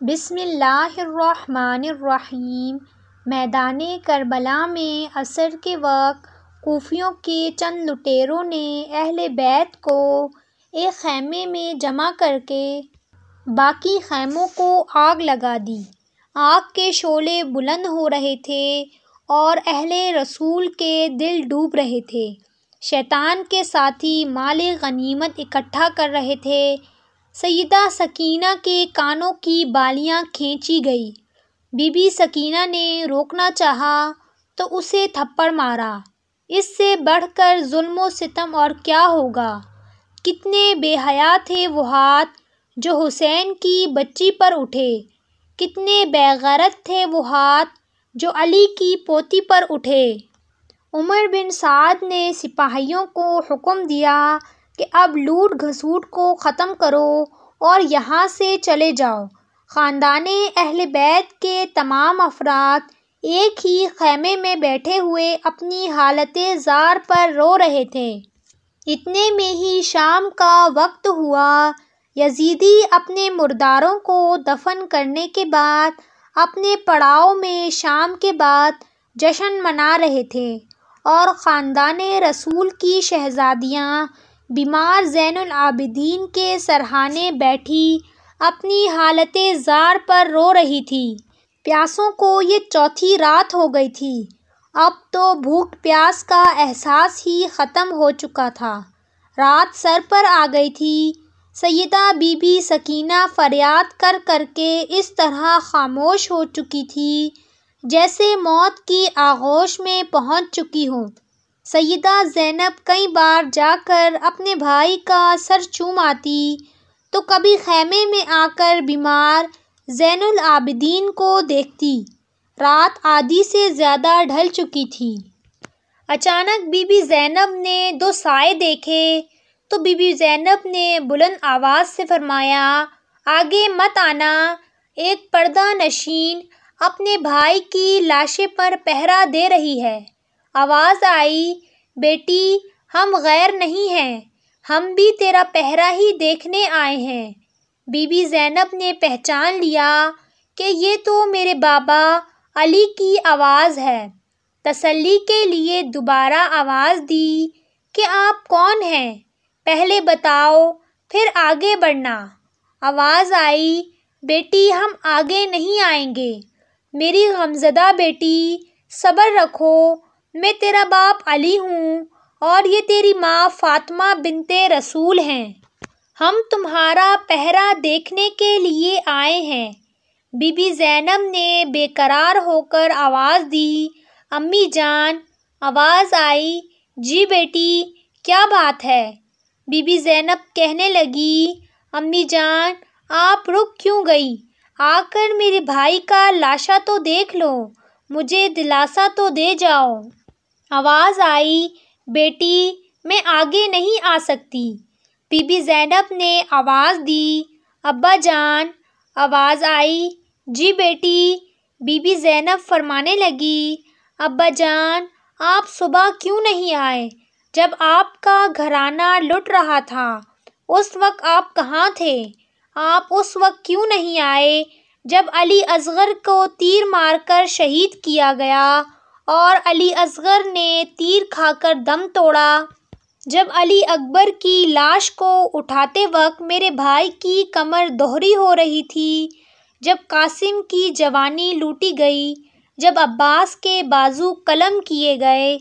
بسم اللہ الرحمن الرحیم۔ میدان کربلا میں عصر کے وقت کوفیوں کے چند لٹیروں نے اہل بیت کو ایک خیمے میں جمع کر کے باقی خیموں کو آگ لگا دی۔ آگ کے شعلے بلند ہو رہے تھے اور اہل رسول کے دل ڈوب رہے تھے۔ شیطان کے ساتھی مال غنیمت اکٹھا کر رہے تھے۔ سیدہ سکینہ کے کانوں کی بالیاں کھینچی گئی۔ بی بی سکینہ نے روکنا چاہا تو اسے تھپڑ مارا۔ اس سے بڑھ کر ظلم و ستم اور کیا ہوگا؟ کتنے بے حیا تھے وہ ہاتھ جو حسین کی بچی پر اٹھے، کتنے بے غیرت تھے وہ ہاتھ جو علی کی پوتی پر اٹھے۔ عمر بن سعد نے سپاہیوں کو حکم دیا کہ اب لوٹ گھسوٹ کو ختم کرو اور یہاں سے چلے جاؤ۔ خاندان اہل بیت کے تمام افراد ایک ہی خیمے میں بیٹھے ہوئے اپنی حالت زار پر رو رہے تھے۔ اتنے میں ہی شام کا وقت ہوا۔ یزیدی اپنے مرداروں کو دفن کرنے کے بعد اپنے پڑاؤ میں شام کے بعد جشن منا رہے تھے اور خاندان رسول کی شہزادیاں بیمار زین العابدین کے سرہانے بیٹھی اپنی حالت زار پر رو رہی تھیں۔ پیاسوں کو یہ چوتھی رات ہو گئی تھی۔ اب تو بھوک پیاس کا احساس ہی ختم ہو چکا تھا۔ رات سر پر آ گئی تھی۔ سیدہ بی بی سکینہ فریاد کر کر کے اس طرح خاموش ہو چکی تھی جیسے موت کی آغوش میں پہنچ چکی ہو۔ سیدہ زینب کئی بار جا کر اپنے بھائی کا سر چوم آتی تو کبھی خیمے میں آ کر بیمار زین العابدین کو دیکھتی۔ رات آدھی سے زیادہ ڈھل چکی تھی۔ اچانک بی بی زینب نے دو سائے دیکھے تو بی بی زینب نے بلند آواز سے فرمایا، آگے مت آنا۔ ایک پردہ نشین اپنے بھائی کی لاشے پر پہرا دے رہی ہے۔ آواز آئی، بیٹی ہم غیر نہیں ہیں، ہم بھی تیرا پہرا ہی دیکھنے آئے ہیں۔ بی بی زینب نے پہچان لیا کہ یہ تو میرے بابا علی کی آواز ہے۔ تسلی کے لیے دوبارہ آواز دی کہ آپ کون ہیں؟ پہلے بتاؤ پھر آگے بڑھنا۔ آواز آئی، بیٹی ہم آگے نہیں آئیں گے۔ میری غمزدہ بیٹی صبر رکھو، میں تیرا باپ علی ہوں اور یہ تیری ماں فاطمہ بنت رسول ہیں۔ ہم تمہارا پہرا دیکھنے کے لیے آئے ہیں۔ بی بی زینب نے بے قرار ہو کر آواز دی، امی جان۔ آواز آئی، جی بیٹی کیا بات ہے؟ بی بی زینب کہنے لگی، امی جان آپ رک کیوں گئی؟ آ کر میرے بھائی کا لاشا تو دیکھ لو، مجھے دلاسا تو دے جاؤ۔ آواز آئی، بیٹی میں آگے نہیں آ سکتی۔ بی بی زینب نے آواز دی، ابا جان۔ آواز آئی، جی بیٹی۔ بی بی زینب فرمانے لگی، ابا جان آپ صبح کیوں نہیں آئے؟ جب آپ کا گھرانہ لٹ رہا تھا اس وقت آپ کہاں تھے؟ آپ اس وقت کیوں نہیں آئے جب علی اصغر کو تیر مار کر شہید کیا گیا اور علی اصغر نے تیر کھا کر دم توڑا؟ جب علی اکبر کی لاش کو اٹھاتے وقت میرے بھائی کی کمر دوہری ہو رہی تھی؟ جب قاسم کی جوانی لوٹی گئی؟ جب عباس کے بازو قلم کیے گئے؟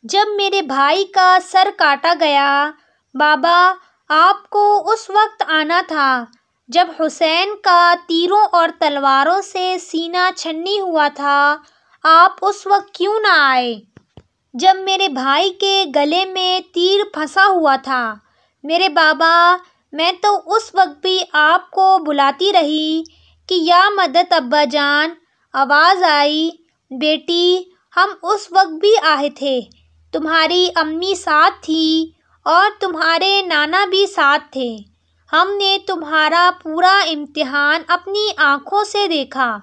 جب میرے بھائی کا سر کاٹا گیا؟ بابا آپ کو اس وقت آنا تھا جب حسین کا تیروں اور تلواروں سے سینہ چھنی ہوا تھا، آپ اس وقت کیوں نہ آئے؟ جب میرے بھائی کے گلے میں تیر پھنسا ہوا تھا؟ میرے بابا میں تو اس وقت بھی آپ کو بلاتی رہی کہ یا مدد ابا جان۔ آواز آئی، بیٹی ہم اس وقت بھی آئے تھے، تمہاری امی ساتھ تھی اور تمہارے نانا بھی ساتھ تھے۔ ہم نے تمہارا پورا امتحان اپنی آنکھوں سے دیکھا۔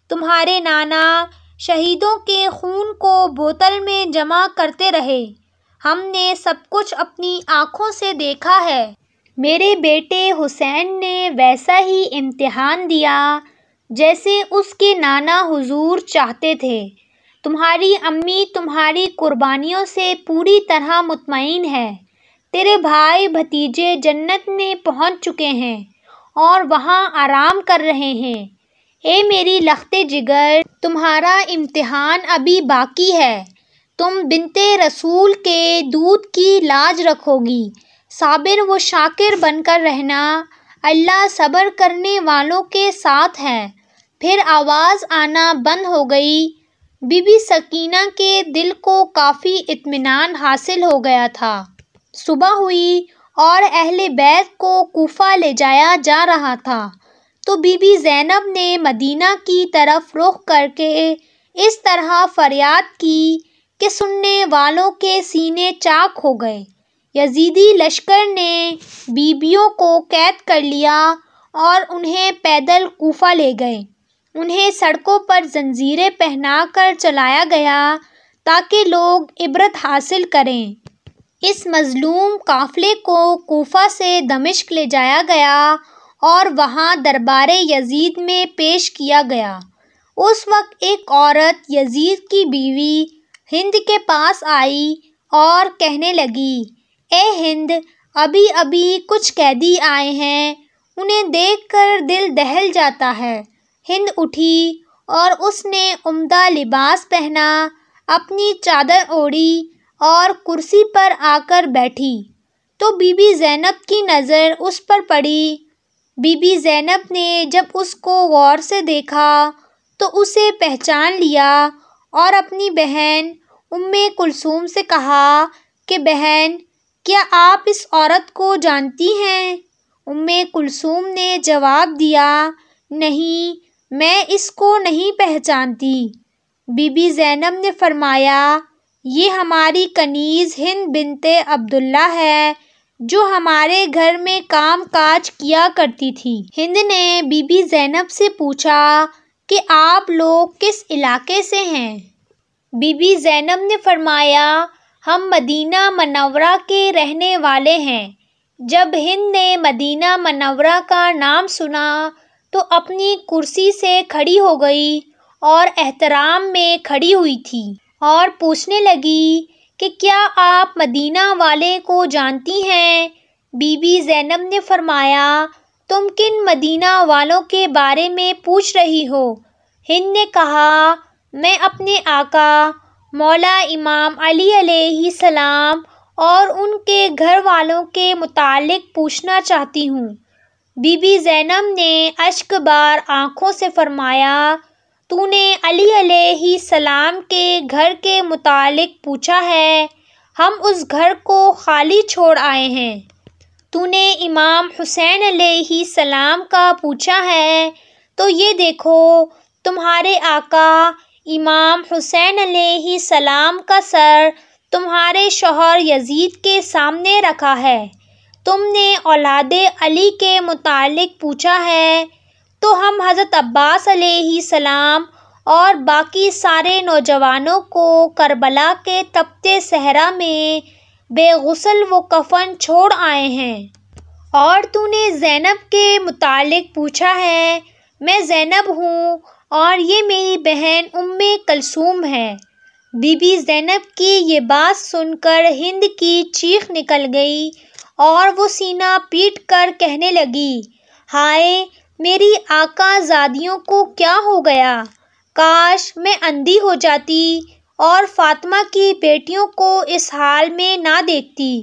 تمہارے نانا شہیدوں کے خون کو بوتل میں جمع کرتے رہے۔ ہم نے سب کچھ اپنی آنکھوں سے دیکھا ہے۔ میرے بیٹے حسین نے ویسا ہی امتحان دیا۔ جیسے اس کے نانا حضور چاہتے تھے۔ تمہاری امی تمہاری قربانیوں سے پوری طرح مطمئن ہے۔ تیرے بھائی بھتیجے جنت میں پہنچ چکے ہیں اور وہاں آرام کر رہے ہیں۔ اے میری لخت جگر، تمہارا امتحان ابھی باقی ہے۔ تم بنت رسول کے دودھ کی لاج رکھو گی۔ صابر و شاکر بن کر رہنا، اللہ صبر کرنے والوں کے ساتھ ہے۔ پھر آواز آنا بند ہو گئی۔ بی بی سکینہ کے دل کو کافی اطمینان حاصل ہو گیا تھا۔ صبح ہوئی اور اہل بیت کو کوفہ لے جایا جا رہا تھا تو بی بی زینب نے مدینہ کی طرف رخ کر کے اس طرح فریاد کی کہ سننے والوں کے سینے چاک ہو گئے۔ یزیدی لشکر نے بیبیوں کو قید کر لیا اور انہیں پیدل کوفہ لے گئے۔ انہیں سڑکوں پر زنجیریں پہنا کر چلایا گیا تاکہ لوگ عبرت حاصل کریں۔ اس مظلوم قافلے کو کوفہ سے دمشق لے جایا گیا اور وہاں دربار یزید میں پیش کیا گیا۔ اس وقت ایک عورت یزید کی بیوی ہند کے پاس آئی اور کہنے لگی، اے ہند، ابھی ابھی کچھ قیدی آئے ہیں، انہیں دیکھ کر دل دہل جاتا ہے۔ ہند اٹھی اور اس نے عمدہ لباس پہنا، اپنی چادر اوڑھی اور کرسی پر آ کر بیٹھی تو بی بی زینب کی نظر اس پر پڑی۔ بی بی زینب نے جب اس کو غور سے دیکھا تو اسے پہچان لیا اور اپنی بہن ام کلثوم سے کہا کہ بہن، کیا آپ اس عورت کو جانتی ہیں؟ ام کلثوم نے جواب دیا، نہیں، میں اس کو نہیں پہچانتی۔ بی بی زینب نے فرمایا، یہ ہماری کنیز ہند بنت عبداللہ ہے جو ہمارے گھر میں کام کاج کیا کرتی تھی۔ ہند نے بی بی زینب سے پوچھا کہ آپ لوگ کس علاقے سے ہیں؟ بی بی زینب نے فرمایا، ہم مدینہ منورہ کے رہنے والے ہیں۔ جب ہند نے مدینہ منورہ کا نام سنا تو اپنی کرسی سے کھڑی ہو گئی اور احترام میں کھڑی ہوئی تھی اور پوچھنے لگی کہ کیا آپ مدینہ والے کو جانتی ہیں؟ بی بی زینب نے فرمایا، تم کن مدینہ والوں کے بارے میں پوچھ رہی ہو؟ ہند نے کہا، میں اپنے آقا مولا امام علی علیہ السلام اور ان کے گھر والوں کے متعلق پوچھنا چاہتی ہوں۔ بی بی زینب نے اشک بار آنکھوں سے فرمایا، تو نے علی علیہ السلام کے گھر کے متعلق پوچھا ہے، ہم اس گھر کو خالی چھوڑ آئے ہیں۔ تو نے امام حسین علیہ السلام کا پوچھا ہے تو یہ دیکھو، تمہارے آقا امام حسین علیہ السلام کا سر تمہارے شوہر یزید کے سامنے رکھا ہے۔ تم نے اولاد علی کے متعلق پوچھا ہے تو ہم حضرت عباس علیہ السلام اور باقی سارے نوجوانوں کو کربلا کے تپتے صحرا میں بے غسل و کفن چھوڑ آئے ہیں۔ اور تو نے زینب کے متعلق پوچھا ہے، میں زینب ہوں اور یہ میری بہن ام کلثوم ہے۔ بی بی زینب کی یہ بات سن کر ہند کی چیخ نکل گئی اور وہ سینہ پیٹ کر کہنے لگی، ہائے، میری آقا زادیوں کو کیا ہو گیا؟ کاش میں اندھی ہو جاتی اور فاطمہ کی بیٹیوں کو اس حال میں نہ دیکھتی۔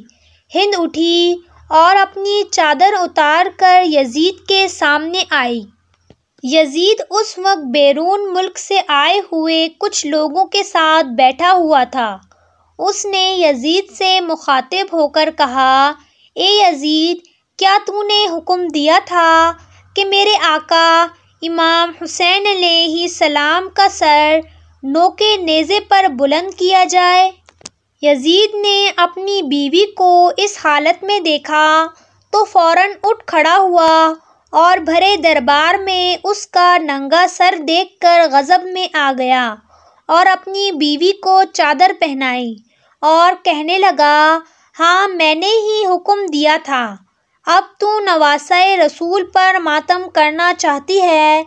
ہند اٹھی اور اپنی چادر اتار کر یزید کے سامنے آئی۔ یزید اس وقت بیرون ملک سے آئے ہوئے کچھ لوگوں کے ساتھ بیٹھا ہوا تھا۔ اس نے یزید سے مخاطب ہو کر کہا، اے یزید، کیا تو نے حکم دیا تھا کہ میرے آقا امام حسین علیہ السلام کا سر نوک نیزے پر بلند کیا جائے؟ یزید نے اپنی بیوی کو اس حالت میں دیکھا تو فوراً اٹھ کھڑا ہوا اور بھرے دربار میں اس کا ننگا سر دیکھ کر غضب میں آ گیا اور اپنی بیوی کو چادر پہنائی اور کہنے لگا، ہاں، میں نے ہی حکم دیا تھا۔ اب تو نواسۂ رسول پر ماتم کرنا چاہتی ہے۔